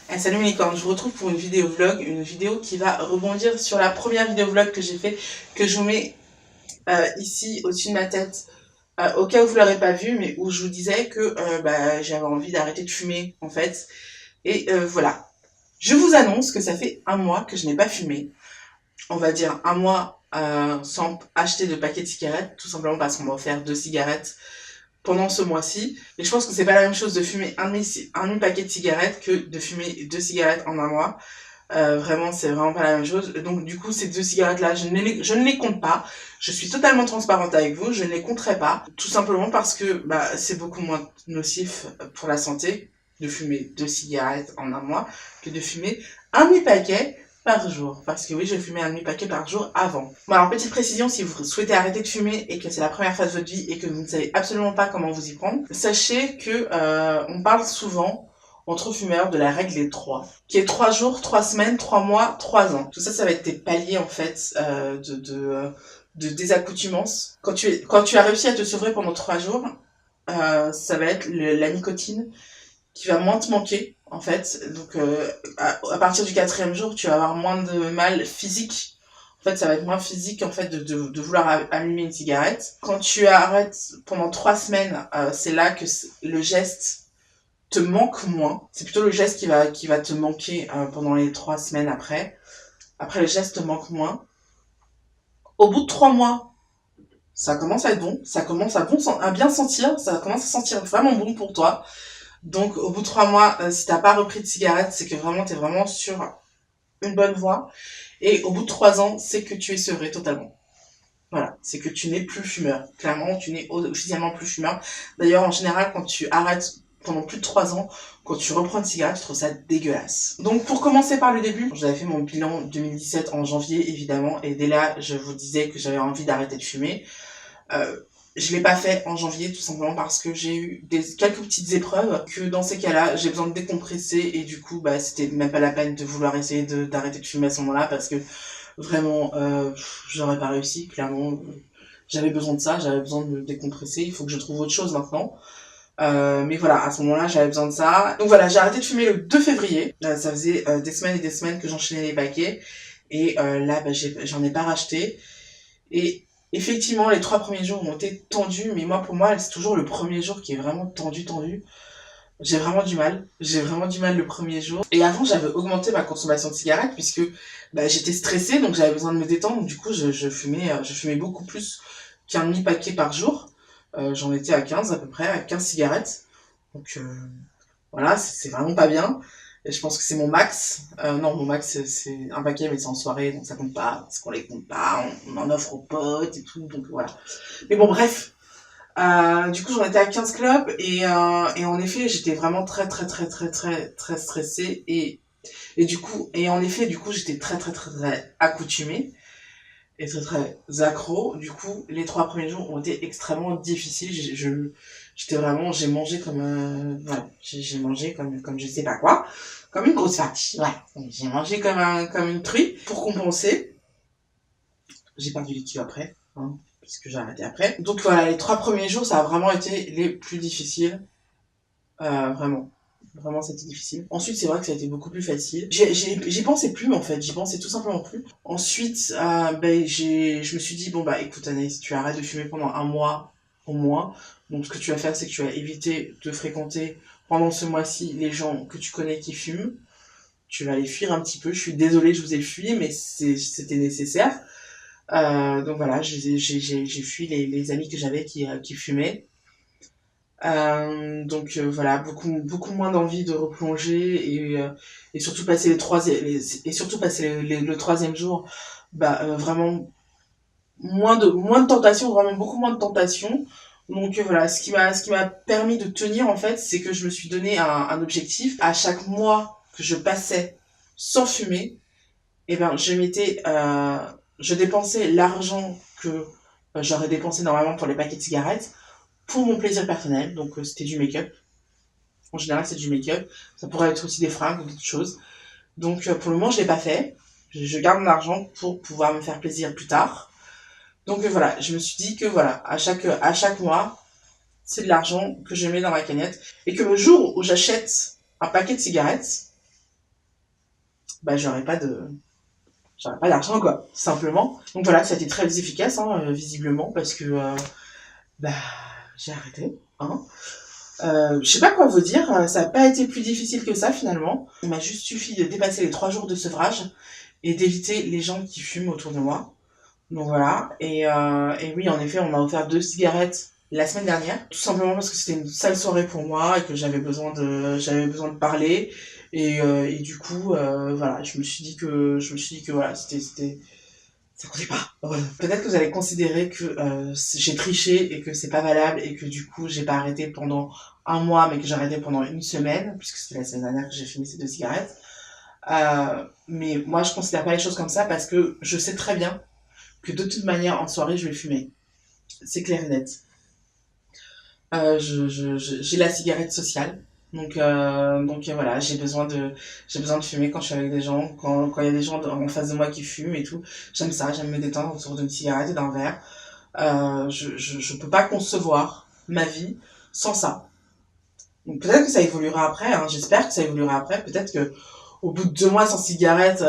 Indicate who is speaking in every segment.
Speaker 1: Salut mes licornes, je vous retrouve pour une vidéo vlog, une vidéo qui va rebondir sur la première vidéo vlog que j'ai fait, que je vous mets ici au-dessus de ma tête, au cas où vous l'aurez pas vu, mais où je vous disais que j'avais envie d'arrêter de fumer en fait. Et voilà, je vous annonce que ça fait un mois que je n'ai pas fumé, on va dire un mois sans acheter de paquet de cigarettes, tout simplement parce qu'on m'a offert 2 cigarettes pendant ce mois-ci. Et je pense que c'est pas la même chose de fumer un demi-paquet de cigarettes que de fumer 2 cigarettes en un mois. Vraiment, c'est vraiment pas la même chose. Donc du coup, ces 2 cigarettes-là, je ne les compte pas. Je suis totalement transparente avec vous, je ne les compterai pas. Tout simplement parce que c'est beaucoup moins nocif pour la santé de fumer 2 cigarettes en un mois que de fumer un demi-paquet par jour. Parce que oui, je fumais un demi-paquet par jour avant. Bon, alors petite précision, si vous souhaitez arrêter de fumer et que c'est la première fois de votre vie et que vous ne savez absolument pas comment vous y prendre, sachez que on parle souvent entre fumeurs de la règle des 3, qui est 3 jours, 3 semaines, 3 mois, 3 ans. Tout ça, ça va être tes paliers en fait de désaccoutumance. Quand tu as réussi à te sevrer pendant 3 jours, ça va être la nicotine qui va moins te manquer en fait. Donc à partir du 4e jour, tu vas avoir moins de mal physique. En fait, ça va être moins physique en fait de vouloir allumer une cigarette. Quand tu arrêtes pendant 3 semaines, c'est là que le geste te manque moins. C'est plutôt le geste qui va te manquer pendant les 3 semaines après. Après, le geste te manque moins. Au bout de 3 mois, ça commence à être bon. Ça commence à bien sentir. Ça commence à sentir vraiment bon pour toi. Donc, au bout de 3 mois, si t'as pas repris de cigarette, c'est que vraiment, t'es vraiment sur une bonne voie. Et au bout de 3 ans, c'est que tu es sevré totalement. Voilà, c'est que tu n'es plus fumeur. Clairement, tu n'es officiellement plus fumeur. D'ailleurs, en général, quand tu arrêtes pendant plus de 3 ans, quand tu reprends une cigarette, tu trouves ça dégueulasse. Donc, pour commencer par le début, j'avais fait mon bilan 2017 en janvier, évidemment, et dès là, je vous disais que j'avais envie d'arrêter de fumer. Je l'ai pas fait en janvier, tout simplement parce que j'ai eu quelques petites épreuves, que dans ces cas-là, j'ai besoin de décompresser, et du coup, c'était même pas la peine de vouloir essayer d'arrêter de fumer à ce moment-là, parce que vraiment, j'aurais pas réussi, clairement. J'avais besoin de ça, j'avais besoin de me décompresser, il faut que je trouve autre chose maintenant. Mais voilà, à ce moment-là, j'avais besoin de ça. Donc voilà, j'ai arrêté de fumer le 2 février. Ça faisait des semaines et des semaines que j'enchaînais les paquets. Et là, j'en ai pas racheté. Et effectivement, les 3 premiers jours ont été tendus. Mais moi, pour moi, c'est toujours le premier jour qui est vraiment tendu. J'ai vraiment du mal. J'ai vraiment du mal le premier jour. Et avant, j'avais augmenté ma consommation de cigarettes puisque j'étais stressée, donc j'avais besoin de me détendre. Donc, du coup, je fumais beaucoup plus qu'un demi-paquet par jour. J'en étais à 15 à peu près, à 15 cigarettes. Donc voilà, c'est vraiment pas bien. Et je pense que c'est mon max. Non, mon max, c'est un paquet, mais c'est en soirée, donc ça compte pas. Parce qu'on les compte pas, on en offre aux potes et tout, donc voilà. Mais bon, bref. Du coup, j'en étais à 15 clubs et en effet, j'étais vraiment très stressée et en effet, du coup, j'étais très accoutumée et très accro. Du coup, les 3 premiers jours ont été extrêmement difficiles. J'étais vraiment, j'ai mangé comme voilà, j'ai mangé comme je sais pas quoi, comme une grosse vache. Ouais, j'ai mangé comme une truie pour compenser. J'ai perdu les kilos après, hein, puisque j'ai arrêté après. Donc voilà, les 3 premiers jours, ça a vraiment été les plus difficiles. Vraiment. Vraiment, c'était difficile. Ensuite, c'est vrai que ça a été beaucoup plus facile. J'y pensais plus, en fait. J'y pensais tout simplement plus. Ensuite, je me suis dit, bon, écoute, Anaïs, tu arrêtes de fumer pendant un mois au moins. Donc, ce que tu vas faire, c'est que tu vas éviter de fréquenter pendant ce mois-ci les gens que tu connais qui fument. Tu vas les fuir un petit peu. Je suis désolée, je vous ai fui, mais c'était nécessaire. Donc voilà, j'ai fui les amis que j'avais qui fumaient. Voilà, beaucoup moins d'envie de replonger et surtout passer le 3e jour, vraiment moins de tentation, vraiment beaucoup moins de tentation. Donc voilà, ce qui m'a permis de tenir en fait, c'est que je me suis donné un objectif. À chaque mois que je passais sans fumer, je dépensais l'argent que j'aurais dépensé normalement pour les paquets de cigarettes pour mon plaisir personnel. Donc c'était du make-up. En général, c'est du make-up. Ça pourrait être aussi des fringues ou d'autres choses. Donc pour le moment, je l'ai pas fait. Je garde mon argent pour pouvoir me faire plaisir plus tard. Donc voilà, je me suis dit que voilà, à chaque mois, c'est de l'argent que je mets dans ma cagnotte et que le jour où j'achète un paquet de cigarettes, bah j'aurais pas d'argent quoi, tout simplement. Donc voilà, ça a été très efficace hein, visiblement parce que bah j'ai arrêté. Hein. Je sais pas quoi vous dire, ça n'a pas été plus difficile que ça finalement. Il m'a juste suffi de dépasser les 3 jours de sevrage et d'éviter les gens qui fument autour de moi. Donc voilà, et oui en effet on m'a offert 2 cigarettes la semaine dernière, tout simplement parce que c'était une sale soirée pour moi et que j'avais besoin de parler et du coup voilà je me suis dit que voilà ça comptait pas. Voilà. Peut-être que vous allez considérer que j'ai triché et que c'est pas valable et que du coup j'ai pas arrêté pendant un mois mais que j'ai arrêté pendant une semaine puisque c'était la semaine dernière que j'ai fumé ces 2 cigarettes. Mais moi je considère pas les choses comme ça parce que je sais très bien que de toute manière en soirée je vais fumer. C'est clair et net. J'ai la cigarette sociale. Donc voilà, j'ai besoin de fumer quand je suis avec des gens, quand il y a des gens en face de moi qui fument et tout. J'aime ça, j'aime me détendre autour d'une cigarette et d'un verre. Je peux pas concevoir ma vie sans ça. Donc peut-être que ça évoluera après, hein, j'espère que ça évoluera après. Peut-être que au bout de 2 mois sans cigarette,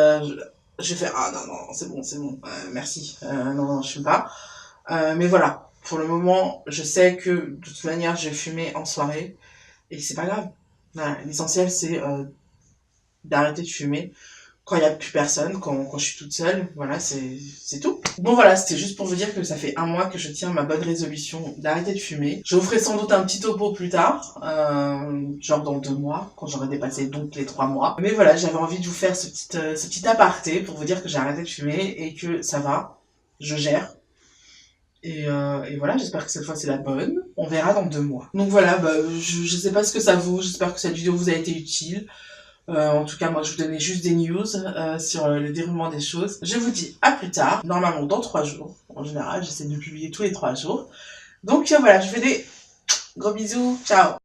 Speaker 1: je vais faire ah non non c'est bon, merci, non non je fume pas. Mais voilà, pour le moment, je sais que de toute manière, je vais fumer en soirée et c'est pas grave. Voilà, l'essentiel, c'est d'arrêter de fumer quand il n'y a plus personne, quand je suis toute seule. Voilà, c'est tout. Bon voilà, c'était juste pour vous dire que ça fait un mois que je tiens ma bonne résolution d'arrêter de fumer. Je vous ferai sans doute un petit topo plus tard, genre dans 2 mois, quand j'aurai dépassé donc les 3 mois. Mais voilà, j'avais envie de vous faire ce petit aparté pour vous dire que j'ai arrêté de fumer et que ça va, je gère. Et voilà, j'espère que cette fois c'est la bonne. On verra dans 2 mois. Donc voilà, bah, je sais pas ce que ça vaut, j'espère que cette vidéo vous a été utile. En tout cas, moi je vous donnais juste des news sur le déroulement des choses. Je vous dis à plus tard, normalement dans 3 jours. En général, j'essaie de publier tous les 3 jours. Donc voilà, je vous fais des gros bisous, ciao.